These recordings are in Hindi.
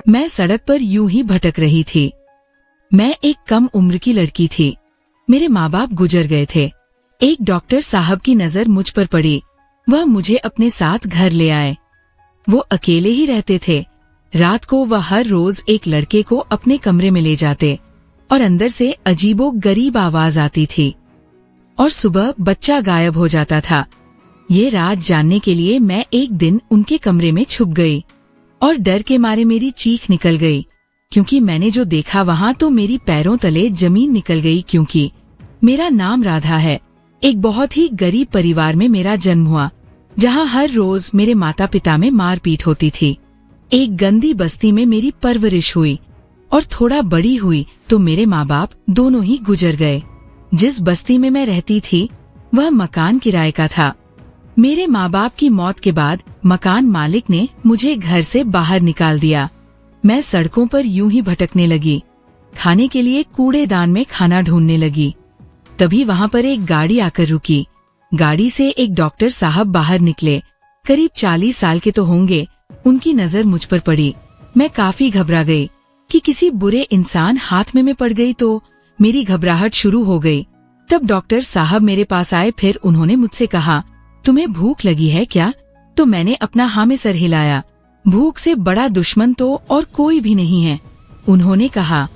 मैं सड़क पर यूं ही भटक रही थी। मैं एक कम उम्र की लड़की थी। मेरे माँ बाप गुजर गए थे। एक डॉक्टर साहब की नजर मुझ पर पड़ी। वह मुझे अपने साथ घर ले आए। वो अकेले ही रहते थे। रात को वह हर रोज एक लड़के को अपने कमरे में ले जाते और अंदर से अजीबो गरीब आवाज आती थी और सुबह बच्चा गायब हो जाता था। ये राज जानने के लिए मैं एक दिन उनके कमरे में छुप गई और डर के मारे मेरी चीख निकल गई, क्योंकि मैंने जो देखा वहाँ तो मेरी पैरों तले जमीन निकल गई। क्योंकि मेरा नाम राधा है। एक बहुत ही गरीब परिवार में मेरा जन्म हुआ, जहाँ हर रोज मेरे माता पिता में मारपीट होती थी। एक गंदी बस्ती में मेरी परवरिश हुई और थोड़ा बड़ी हुई तो मेरे माँ बाप दोनों ही गुजर गए। जिस बस्ती में मैं रहती थी वह मकान किराए का था। मेरे माँ बाप की मौत के बाद मकान मालिक ने मुझे घर से बाहर निकाल दिया। मैं सड़कों पर यूं ही भटकने लगी। खाने के लिए कूड़ेदान में खाना ढूंढने लगी। तभी वहाँ पर एक गाड़ी आकर रुकी। गाड़ी से एक डॉक्टर साहब बाहर निकले। करीब 40 साल के तो होंगे। उनकी नजर मुझ पर पड़ी। मैं काफी घबरा गई कि किसी बुरे इंसान हाथ में पड़ गई तो मेरी घबराहट शुरू हो गई। तब डॉक्टर साहब मेरे पास आए। फिर उन्होंने मुझसे कहा, तुम्हें भूख लगी है क्या? तो मैंने अपना हाँ में सर हिलाया। भूख से बड़ा दुश्मन तो और कोई भी नहीं है। उन्होंने कहा,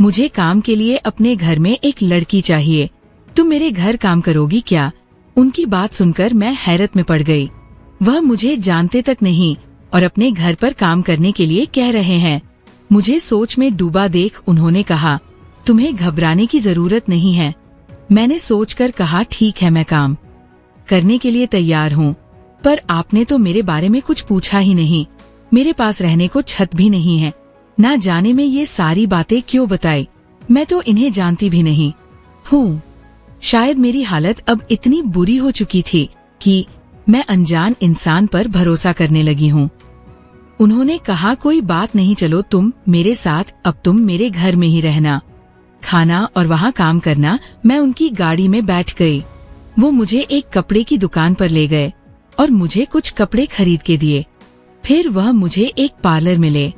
मुझे काम के लिए अपने घर में एक लड़की चाहिए। तुम मेरे घर काम करोगी क्या? उनकी बात सुनकर मैं हैरत में पड़ गई। वह मुझे जानते तक नहीं और अपने घर पर काम करने के लिए कह रहे हैं। मुझे सोच में डूबा देख उन्होंने कहा, तुम्हें घबराने की जरूरत नहीं है। मैंने सोचकर कहा, ठीक है, मैं काम करने के लिए तैयार हूँ, पर आपने तो मेरे बारे में कुछ पूछा ही नहीं। मेरे पास रहने को छत भी नहीं है। ना जाने में ये सारी बातें क्यों बताई। मैं तो इन्हें जानती भी नहीं हूँ। शायद मेरी हालत अब इतनी बुरी हो चुकी थी कि मैं अनजान इंसान पर भरोसा करने लगी हूँ। उन्होंने कहा, कोई बात नहीं, चलो तुम मेरे साथ, अब तुम मेरे घर में ही रहना, खाना और वहाँ काम करना। मैं उनकी गाड़ी में बैठ गई। वो मुझे एक कपड़े की दुकान पर ले गए और मुझे कुछ कपड़े खरीद के दिए। फिर वह मुझे एक पार्लर में ले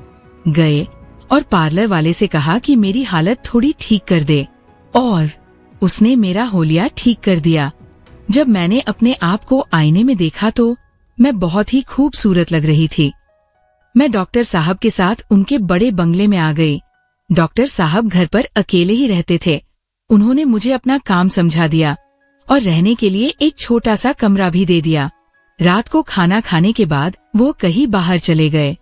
गए और पार्लर वाले से कहा कि मेरी हालत थोड़ी ठीक कर दे, और उसने मेरा होलिया ठीक कर दिया। जब मैंने अपने आप को आईने में देखा तो मैं बहुत ही खूबसूरत लग रही थी। मैं डॉक्टर साहब के साथ उनके बड़े बंगले में आ गई। डॉक्टर साहब घर पर अकेले ही रहते थे। उन्होंने मुझे अपना काम समझा दिया और रहने के लिए एक छोटा सा कमरा भी दे दिया। रात को खाना खाने के बाद वो कहीं बाहर चले गए।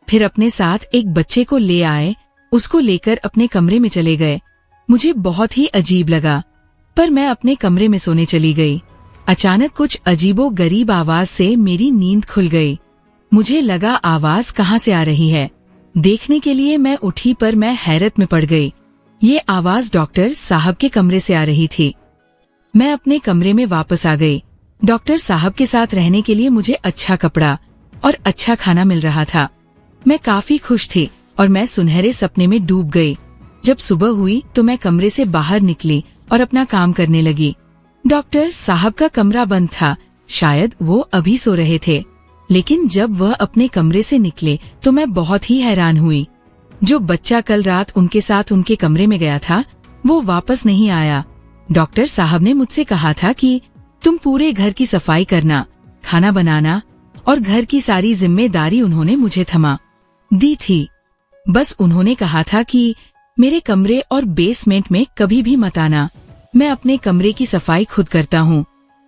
फिर अपने साथ एक बच्चे को ले आए। उसको लेकर अपने कमरे में चले गए। मुझे बहुत ही अजीब लगा, पर मैं अपने कमरे में सोने चली गई। अचानक कुछ अजीबो गरीब आवाज से मेरी नींद खुल गई। मुझे लगा आवाज कहाँ से आ रही है। देखने के लिए मैं उठी, पर मैं हैरत में पड़ गई। ये आवाज डॉक्टर साहब के कमरे से आ रही थी। मैं अपने कमरे में वापस आ गई। डॉक्टर साहब के साथ रहने के लिए मुझे अच्छा कपड़ा और अच्छा खाना मिल रहा था। मैं काफी खुश थी और मैं सुनहरे सपने में डूब गई। जब सुबह हुई तो मैं कमरे से बाहर निकली और अपना काम करने लगी। डॉक्टर साहब का कमरा बंद था। शायद वो अभी सो रहे थे। लेकिन जब वह अपने कमरे से निकले तो मैं बहुत ही हैरान हुई। जो बच्चा कल रात उनके साथ उनके कमरे में गया था वो वापस नहीं आया। डॉक्टर साहब ने मुझसे कहा था कि तुम पूरे घर की सफाई करना, खाना बनाना और घर की सारी जिम्मेदारी उन्होंने मुझे थमा दी थी। बस उन्होंने कहा था कि मेरे कमरे और बेसमेंट में कभी भी मत आना। मैं अपने कमरे की सफाई खुद करता हूँ।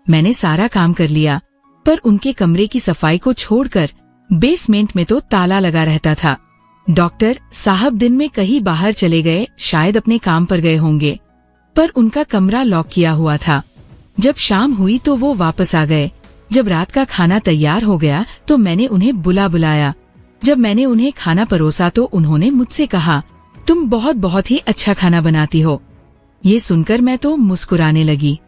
मैंने सारा काम कर लिया, पर उनके कमरे की सफाई को छोड़कर बेसमेंट में तो ताला लगा रहता था। डॉक्टर साहब दिन में कहीं बाहर चले गए, शायद अपने काम पर गए होंगे, पर उनका कमरा लॉक किया हुआ था। जब शाम हुई तो वो वापस आ गए। जब रात का खाना तैयार हो गया तो मैंने उन्हें बुलाया। जब मैंने उन्हें खाना परोसा तो उन्होंने मुझसे कहा, तुम बहुत ही अच्छा खाना बनाती हो। ये सुनकर मैं तो मुस्कुराने लगी।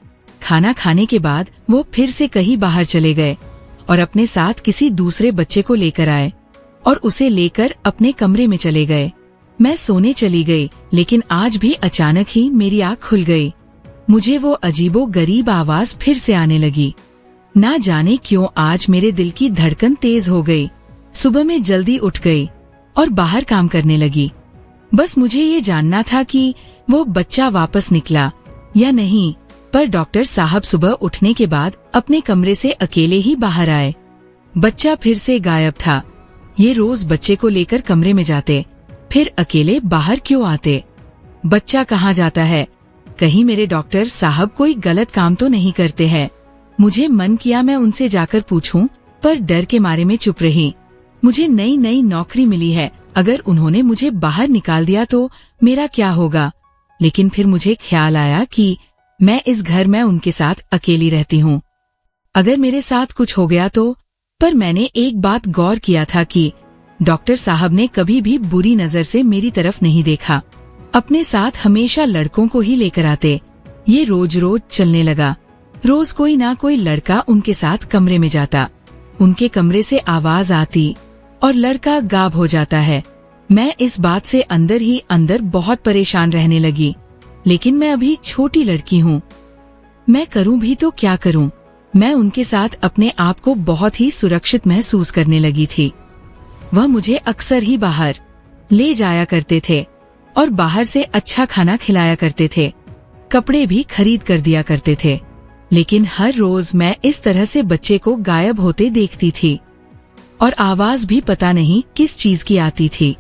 खाना खाने के बाद वो फिर से कहीं बाहर चले गए और अपने साथ किसी दूसरे बच्चे को लेकर आए और उसे लेकर अपने कमरे में चले गए। मैं सोने चली गई, लेकिन आज भी अचानक ही मेरी आँख खुल गई। मुझे वो अजीबो गरीब आवाज फिर से आने लगी। ना जाने क्यों आज मेरे दिल की धड़कन तेज हो गई। सुबह में जल्दी उठ गई। और बाहर काम करने लगी। बस मुझे ये जानना था कि वो बच्चा वापस निकला या नहीं, पर डॉक्टर साहब सुबह उठने के बाद अपने कमरे से अकेले ही बाहर आए। बच्चा फिर से गायब था। ये रोज बच्चे को लेकर कमरे में जाते, फिर अकेले बाहर क्यों आते? बच्चा कहाँ जाता है? कहीं मेरे डॉक्टर साहब कोई गलत काम तो नहीं करते हैं? मुझे मन किया मैं उनसे जाकर पूछूं, पर डर के मारे में चुप रही। मुझे नई नई नौकरी मिली है, अगर उन्होंने मुझे बाहर निकाल दिया तो मेरा क्या होगा? लेकिन फिर मुझे ख्याल आया कि मैं इस घर में उनके साथ अकेली रहती हूँ। अगर मेरे साथ कुछ हो गया तो? पर मैंने एक बात गौर किया था कि डॉक्टर साहब ने कभी भी बुरी नजर से मेरी तरफ नहीं देखा। अपने साथ हमेशा लड़कों को ही लेकर आते। ये रोज रोज चलने लगा। रोज कोई ना कोई लड़का उनके साथ कमरे में जाता। उनके कमरे से आवाज आती और लड़का गायब हो जाता है। मैं इस बात से अंदर ही अंदर बहुत परेशान रहने लगी। लेकिन मैं अभी छोटी लड़की हूँ, मैं करूँ भी तो क्या करूँ? मैं उनके साथ अपने आप को बहुत ही सुरक्षित महसूस करने लगी थी। वह मुझे अक्सर ही बाहर ले जाया करते थे और बाहर से अच्छा खाना खिलाया करते थे, कपड़े भी खरीद कर दिया करते थे। लेकिन हर रोज मैं इस तरह से बच्चे को गायब होते देखती थी और आवाज भी पता नहीं किस चीज की आती थी।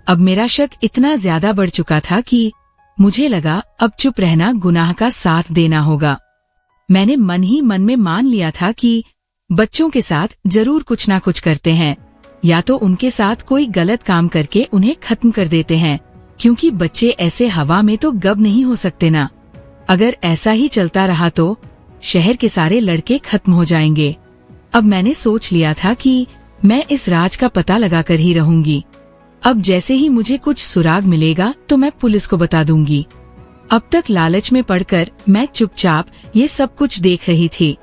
अब मेरा शक इतना ज्यादा बढ़ चुका था कि मुझे लगा अब चुप रहना गुनाह का साथ देना होगा। मैंने मन ही मन में मान लिया था कि बच्चों के साथ जरूर कुछ ना कुछ करते हैं, या तो उनके साथ कोई गलत काम करके उन्हें खत्म कर देते हैं, क्योंकि बच्चे ऐसे हवा में तो गब नहीं हो सकते ना। अगर ऐसा ही चलता रहा तो शहर के सारे लड़के खत्म हो जाएंगे। अब मैंने सोच लिया था कि मैं इस राज का पता लगाकर ही रहूंगी। अब जैसे ही मुझे कुछ सुराग मिलेगा तो मैं पुलिस को बता दूंगी। अब तक लालच में पड़कर मैं चुपचाप ये सब कुछ देख रही थी,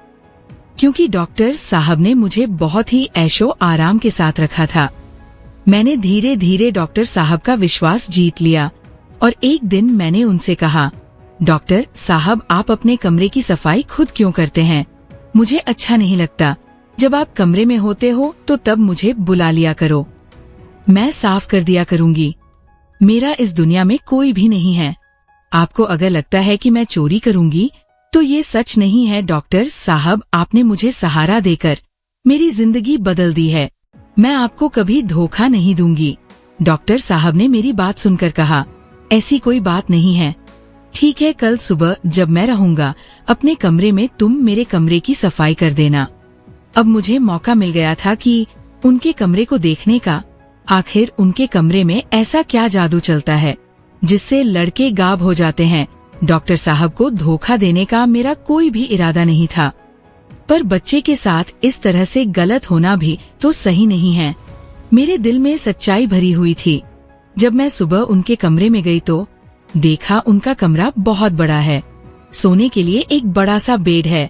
क्योंकि डॉक्टर साहब ने मुझे बहुत ही ऐशो आराम के साथ रखा था। मैंने धीरे धीरे डॉक्टर साहब का विश्वास जीत लिया और एक दिन मैंने उनसे कहा, डॉक्टर साहब, आप अपने कमरे की सफाई खुद क्यों करते हैं? मुझे अच्छा नहीं लगता। जब आप कमरे में होते हो तो तब मुझे बुला लिया करो, मैं साफ कर दिया करूंगी। मेरा इस दुनिया में कोई भी नहीं है। आपको अगर लगता है कि मैं चोरी करूंगी तो ये सच नहीं है। डॉक्टर साहब, आपने मुझे सहारा देकर मेरी जिंदगी बदल दी है। मैं आपको कभी धोखा नहीं दूंगी। डॉक्टर साहब ने मेरी बात सुनकर कहा, ऐसी कोई बात नहीं है। ठीक है, कल सुबह जब मैं रहूंगा अपने कमरे में तुम मेरे कमरे की सफाई कर देना। अब मुझे मौका मिल गया था कि उनके कमरे को देखने का। आखिर उनके कमरे में ऐसा क्या जादू चलता है जिससे लड़के गायब हो जाते हैं? डॉक्टर साहब को धोखा देने का मेरा कोई भी इरादा नहीं था, पर बच्चे के साथ इस तरह से गलत होना भी तो सही नहीं है। मेरे दिल में सच्चाई भरी हुई थी। जब मैं सुबह उनके कमरे में गई तो देखा उनका कमरा बहुत बड़ा है। सोने के लिए एक बड़ा सा बेड है,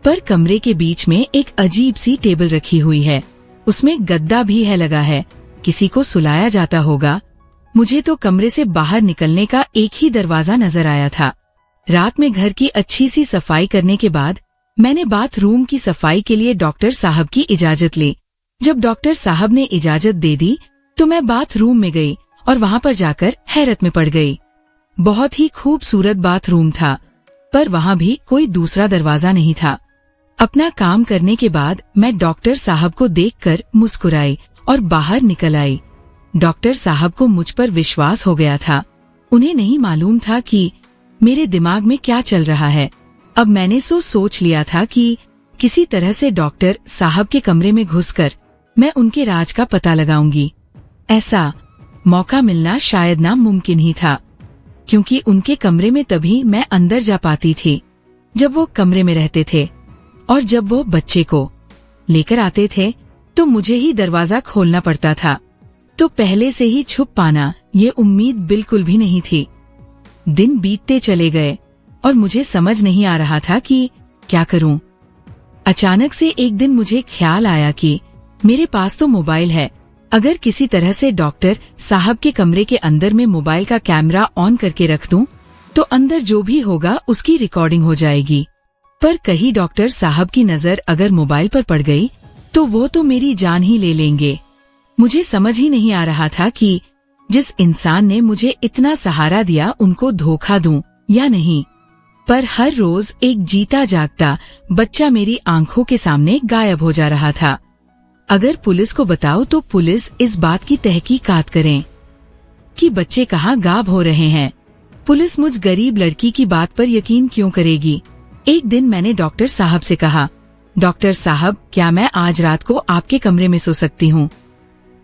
पर कमरे के बीच में एक अजीब सी टेबल रखी हुई है। उसमें गद्दा भी है लगा है, किसी को सुलाया जाता होगा। मुझे तो कमरे से बाहर निकलने का एक ही दरवाजा नजर आया था। रात में घर की अच्छी सी सफाई करने के बाद मैंने बाथरूम की सफाई के लिए डॉक्टर साहब की इजाजत ली। जब डॉक्टर साहब ने इजाजत दे दी तो मैं बाथरूम में गई और वहाँ पर जाकर हैरत में पड़ गई। बहुत ही खूबसूरत बाथरूम था, पर वहाँ भी कोई दूसरा दरवाजा नहीं था। अपना काम करने के बाद मैं डॉक्टर साहब को देखकर मुस्कुराई और बाहर निकल आई। डॉक्टर साहब को मुझ पर विश्वास हो गया था। उन्हें नहीं मालूम था कि मेरे दिमाग में क्या चल रहा है। अब मैंने सोच लिया था कि किसी तरह से डॉक्टर साहब के कमरे में घुसकर मैं उनके राज का पता लगाऊंगी। ऐसा मौका मिलना शायद नामुमकिन ही था, क्योंकि उनके कमरे में तभी मैं अंदर जा पाती थी जब वो कमरे में रहते थे, और जब वो बच्चे को लेकर आते थे तो मुझे ही दरवाजा खोलना पड़ता था। तो पहले से ही छुप पाना ये उम्मीद बिल्कुल भी नहीं थी। दिन बीतते चले गए और मुझे समझ नहीं आ रहा था कि क्या करूं। अचानक से एक दिन मुझे ख्याल आया कि मेरे पास तो मोबाइल है, अगर किसी तरह से डॉक्टर साहब के कमरे के अंदर में मोबाइल का कैमरा ऑन करके रख दूं तो अंदर जो भी होगा उसकी रिकॉर्डिंग हो जाएगी। पर कहीं डॉक्टर साहब की नजर अगर मोबाइल पर पड़ गई तो वो तो मेरी जान ही ले लेंगे। मुझे समझ ही नहीं आ रहा था कि जिस इंसान ने मुझे इतना सहारा दिया उनको धोखा दूं या नहीं। पर हर रोज एक जीता जागता बच्चा मेरी आंखों के सामने गायब हो जा रहा था। अगर पुलिस को बताओ तो पुलिस इस बात की तहकीकात करें कि बच्चे कहाँ गायब हो रहे हैं। पुलिस मुझ गरीब लड़की की बात पर यकीन क्यों करेगी। एक दिन मैंने डॉक्टर साहब से कहा, डॉक्टर साहब, क्या मैं आज रात को आपके कमरे में सो सकती हूँ?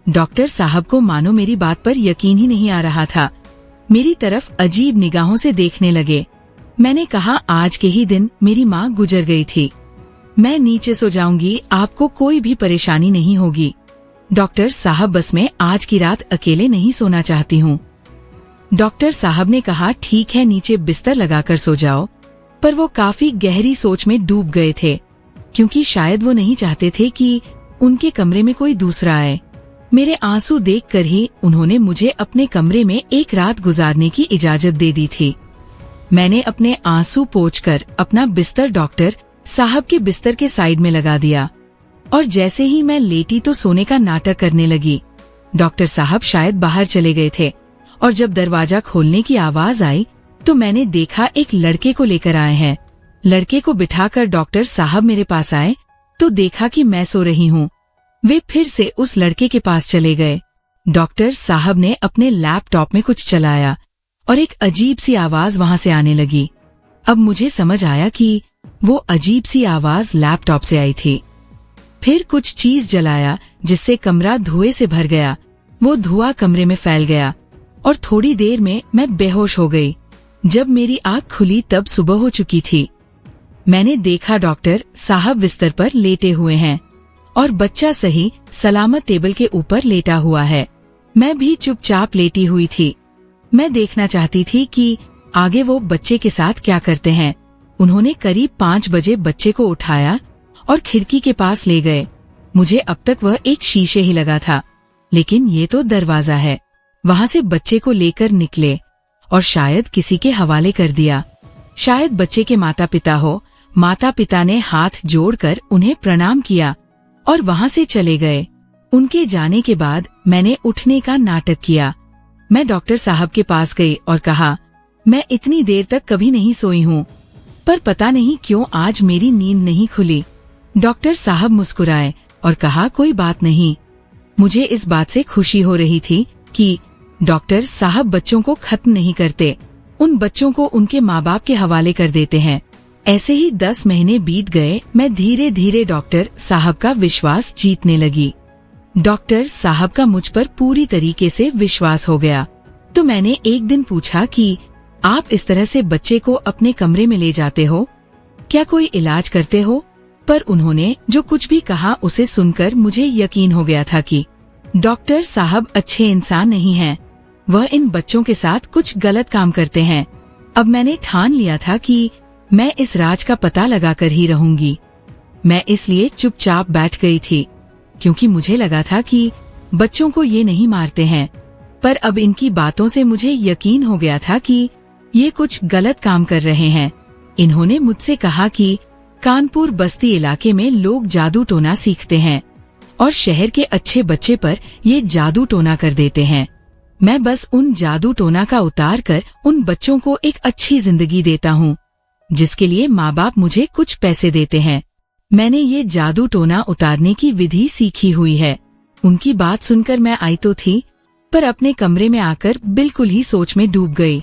डॉक्टर साहब को मानो मेरी बात पर यकीन ही नहीं आ रहा था। मेरी तरफ अजीब निगाहों से देखने लगे। मैंने कहा, आज के ही दिन मेरी माँ गुजर गई थी। मैं नीचे सो जाऊंगी, आपको कोई भी परेशानी नहीं होगी। डॉक्टर साहब, बस मैं आज की रात अकेले नहीं सोना चाहती हूँ। डॉक्टर साहब ने कहा, ठीक है, नीचे बिस्तर लगाकर सो जाओ। पर वो काफी गहरी सोच में डूब गए थे, क्योंकि शायद वो नहीं चाहते थे कि उनके कमरे में कोई दूसरा आए। मेरे आंसू देखकर ही उन्होंने मुझे अपने कमरे में एक रात गुजारने की इजाजत दे दी थी। मैंने अपने आंसू पोंछकर अपना बिस्तर डॉक्टर साहब के बिस्तर के साइड में लगा दिया और जैसे ही मैं लेटी तो सोने का नाटक करने लगी। डॉक्टर साहब शायद बाहर चले गए थे और जब दरवाजा खोलने की आवाज आई तो मैंने देखा एक लड़के को लेकर आए हैं। लड़के को बिठाकर डॉक्टर साहब मेरे पास आए तो देखा कि मैं सो रही हूँ। वे फिर से उस लड़के के पास चले गए। डॉक्टर साहब ने अपने लैपटॉप में कुछ चलाया और एक अजीब सी आवाज वहां से आने लगी। अब मुझे समझ आया कि वो अजीब सी आवाज लैपटॉप से आई थी। फिर कुछ चीज जलाया जिससे कमरा धुएं से भर गया। वो धुआं कमरे में फैल गया और थोड़ी देर में मैं बेहोश हो गई। जब मेरी आँख खुली तब सुबह हो चुकी थी। मैंने देखा डॉक्टर साहब बिस्तर पर लेटे हुए हैं और बच्चा सही सलामत टेबल के ऊपर लेटा हुआ है। मैं भी चुपचाप लेटी हुई थी। मैं देखना चाहती थी कि आगे वो बच्चे के साथ क्या करते हैं। उन्होंने करीब 5 बजे बच्चे को उठाया और खिड़की के पास ले गए। मुझे अब तक वह एक शीशे ही लगा था, लेकिन ये तो दरवाजा है। वहां से बच्चे को लेकर निकले और शायद किसी के हवाले कर दिया। शायद बच्चे के माता पिता हो। माता पिता ने हाथ जोड़कर उन्हें प्रणाम किया और वहां से चले गए। उनके जाने के बाद मैंने उठने का नाटक किया। मैं डॉक्टर साहब के पास गई और कहा, मैं इतनी देर तक कभी नहीं सोई हूँ, पर पता नहीं क्यों आज मेरी नींद नहीं खुली। डॉक्टर साहब मुस्कुराए और कहा, कोई बात नहीं। मुझे इस बात से खुशी हो रही थी कि डॉक्टर साहब बच्चों को खत्म नहीं करते, उन बच्चों को उनके माँ बाप के हवाले कर देते हैं। ऐसे ही 10 महीने बीत गए। मैं धीरे धीरे डॉक्टर साहब का विश्वास जीतने लगी। डॉक्टर साहब का मुझ पर पूरी तरीके से विश्वास हो गया। तो मैंने एक दिन पूछा कि आप इस तरह से बच्चे को अपने कमरे में ले जाते हो, क्या कोई इलाज करते हो? पर उन्होंने जो कुछ भी कहा उसे सुनकर मुझे यकीन हो गया था कि डॉक्टर साहब अच्छे इंसान नहीं हैं। वह इन बच्चों के साथ कुछ गलत काम करते हैं। अब मैंने ठान लिया था कि मैं इस राज का पता लगाकर ही रहूंगी। मैं इसलिए चुपचाप बैठ गई थी, क्योंकि मुझे लगा था कि बच्चों को ये नहीं मारते हैं। पर अब इनकी बातों से मुझे यकीन हो गया था कि ये कुछ गलत काम कर रहे हैं। इन्होंने मुझसे कहा कि कानपुर बस्ती इलाके में लोग जादू टोना सीखते हैं और शहर के अच्छे बच्चे पर ये जादू टोना कर देते हैं। मैं बस उन जादू टोना का उतार कर उन बच्चों को एक अच्छी जिंदगी देता हूँ, जिसके लिए माँ बाप मुझे कुछ पैसे देते हैं। मैंने ये जादू टोना उतारने की विधि सीखी हुई है। उनकी बात सुनकर मैं आई तो थी, पर अपने कमरे में आकर बिल्कुल ही सोच में डूब गई।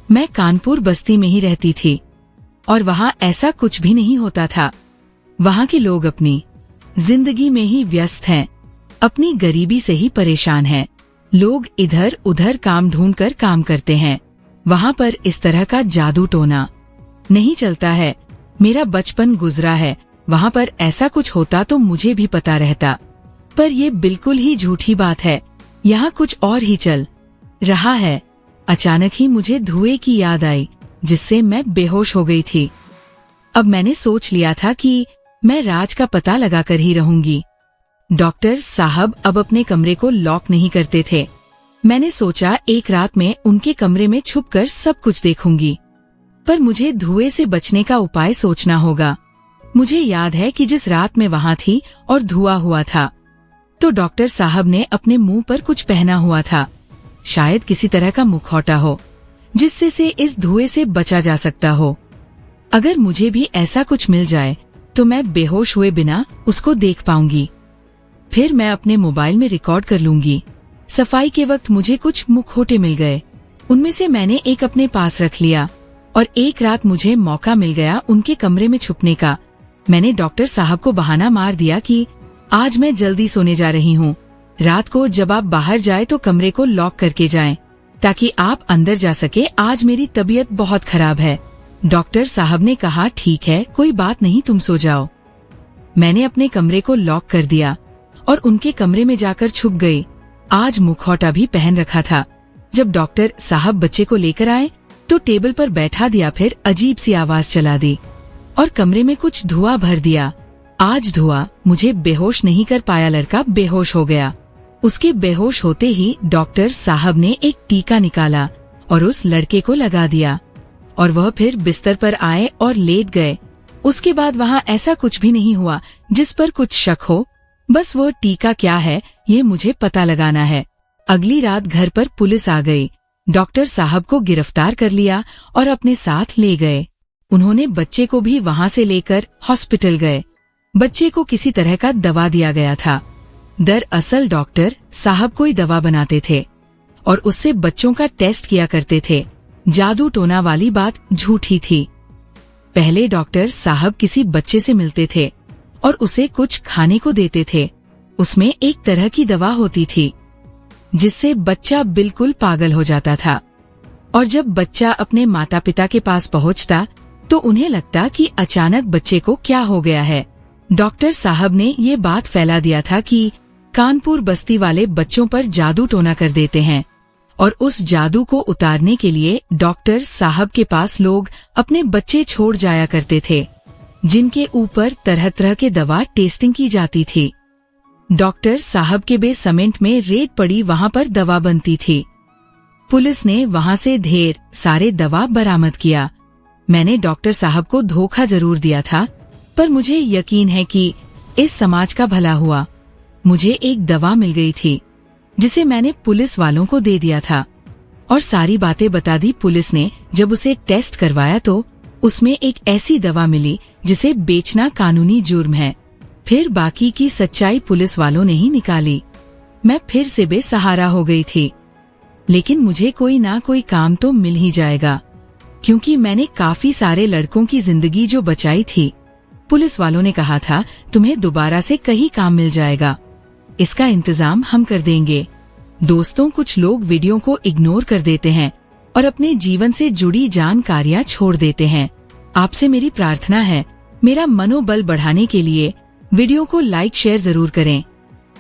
मैं कानपुर बस्ती में ही रहती थी और वहाँ ऐसा कुछ भी नहीं होता था। वहाँ के लोग अपनी जिंदगी में ही व्यस्त हैं, अपनी गरीबी से ही परेशान हैं। लोग इधर उधर काम ढूंढकर काम करते हैं। वहाँ पर इस तरह का जादू टोना नहीं चलता है। मेरा बचपन गुजरा है, वहाँ पर ऐसा कुछ होता तो मुझे भी पता रहता, पर ये बिल्कुल ही झूठी बात है। यहाँ कुछ और ही चल रहा है। अचानक ही मुझे धुएं की याद आई, जिससे मैं बेहोश हो गई थी। अब मैंने सोच लिया था कि मैं राज का पता लगाकर ही रहूंगी। डॉक्टर साहब अब अपने कमरे को लॉक नहीं करते थे। मैंने सोचा एक रात में उनके कमरे में छुपकर सब कुछ देखूंगी, पर मुझे धुएं से बचने का उपाय सोचना होगा। मुझे याद है कि जिस रात में वहां थी और धुआं हुआ था, तो डॉक्टर साहब ने अपने मुंह पर कुछ पहना हुआ था, शायद किसी तरह का मुखौटा हो जिससे से इस धुएं से बचा जा सकता हो। अगर मुझे भी ऐसा कुछ मिल जाए तो मैं बेहोश हुए बिना उसको देख पाऊंगी। फिर मैं अपने मोबाइल में रिकॉर्ड कर लूंगी। सफाई के वक्त मुझे कुछ मुखौटे मिल गए, उनमें से मैंने एक अपने पास रख लिया और एक रात मुझे मौका मिल गया उनके कमरे में छुपने का। मैंने डॉक्टर साहब को बहाना मार दिया कि आज मैं जल्दी सोने जा रही हूँ, रात को जब आप बाहर जाए तो कमरे को लॉक करके जाएं, ताकि आप अंदर जा सके, आज मेरी तबीयत बहुत खराब है। डॉक्टर साहब ने कहा ठीक है, कोई बात नहीं, तुम सो जाओ। मैंने अपने कमरे को लॉक कर दिया और उनके कमरे में जाकर छुप गई। आज मुखौटा भी पहन रखा था। जब डॉक्टर साहब बच्चे को लेकर आए तो टेबल पर बैठा दिया, फिर अजीब सी आवाज चला दी और कमरे में कुछ धुआं भर दिया। आज धुआं मुझे बेहोश नहीं कर पाया, लड़का बेहोश हो गया। उसके बेहोश होते ही डॉक्टर साहब ने एक टीका निकाला और उस लड़के को लगा दिया और वह फिर बिस्तर पर आए और लेट गए। उसके बाद वहाँ ऐसा कुछ भी नहीं हुआ जिस पर कुछ शक हो, बस वो टीका क्या है ये मुझे पता लगाना है। अगली रात घर पर पुलिस आ गई, डॉक्टर साहब को गिरफ्तार कर लिया और अपने साथ ले गए। उन्होंने बच्चे को भी वहाँ से लेकर हॉस्पिटल गए। बच्चे को किसी तरह का दवा दिया गया था। दरअसल डॉक्टर साहब कोई दवा बनाते थे और उससे बच्चों का टेस्ट किया करते थे। जादू टोना वाली बात झूठी थी। पहले डॉक्टर साहब किसी बच्चे से मिलते थे और उसे कुछ खाने को देते थे। उसमें एक तरह की दवा होती थी जिससे बच्चा बिल्कुल पागल हो जाता था और जब बच्चा अपने माता पिता के पास पहुंचता तो उन्हें लगता कि अचानक बच्चे को क्या हो गया है। डॉक्टर साहब ने ये बात फैला दिया था कि कानपुर बस्ती वाले बच्चों पर जादू टोना कर देते हैं और उस जादू को उतारने के लिए डॉक्टर साहब के पास लोग अपने बच्चे छोड़ जाया करते थे, जिनके ऊपर तरह तरह के दवा टेस्टिंग की जाती थी। डॉक्टर साहब के बेसमेंट में रेत पड़ी, वहाँ पर दवा बनती थी। पुलिस ने वहाँ से ढेर सारे दवा बरामद किया। मैंने डॉक्टर साहब को धोखा जरूर दिया था, पर मुझे यकीन है कि इस समाज का भला हुआ। मुझे एक दवा मिल गई थी जिसे मैंने पुलिस वालों को दे दिया था और सारी बातें बता दी। पुलिस ने जब उसे टेस्ट करवाया तो उसमें एक ऐसी दवा मिली जिसे बेचना कानूनी जुर्म है। फिर बाकी की सच्चाई पुलिस वालों ने ही निकाली। मैं फिर से बेसहारा हो गई थी, लेकिन मुझे कोई ना कोई काम तो मिल ही जाएगा, क्योंकि मैंने काफी सारे लड़कों की जिंदगी जो बचाई थी। पुलिस वालों ने कहा था तुम्हें दोबारा से कहीं काम मिल जाएगा, इसका इंतजाम हम कर देंगे। दोस्तों, कुछ लोग वीडियो को इग्नोर कर देते हैं और अपने जीवन से जुड़ी जानकारियां छोड़ देते हैं। आपसे मेरी प्रार्थना है, मेरा मनोबल बढ़ाने के लिए वीडियो को लाइक शेयर जरूर करें।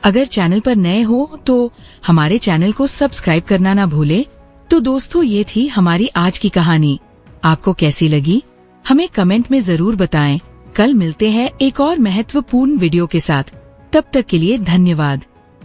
अगर चैनल पर नए हो तो हमारे चैनल को सब्सक्राइब करना ना भूले। तो दोस्तों, ये थी हमारी आज की कहानी। आपको कैसी लगी हमें कमेंट में जरूर बताएं। कल मिलते हैं एक और महत्वपूर्ण वीडियो के साथ। तब तक के लिए धन्यवाद।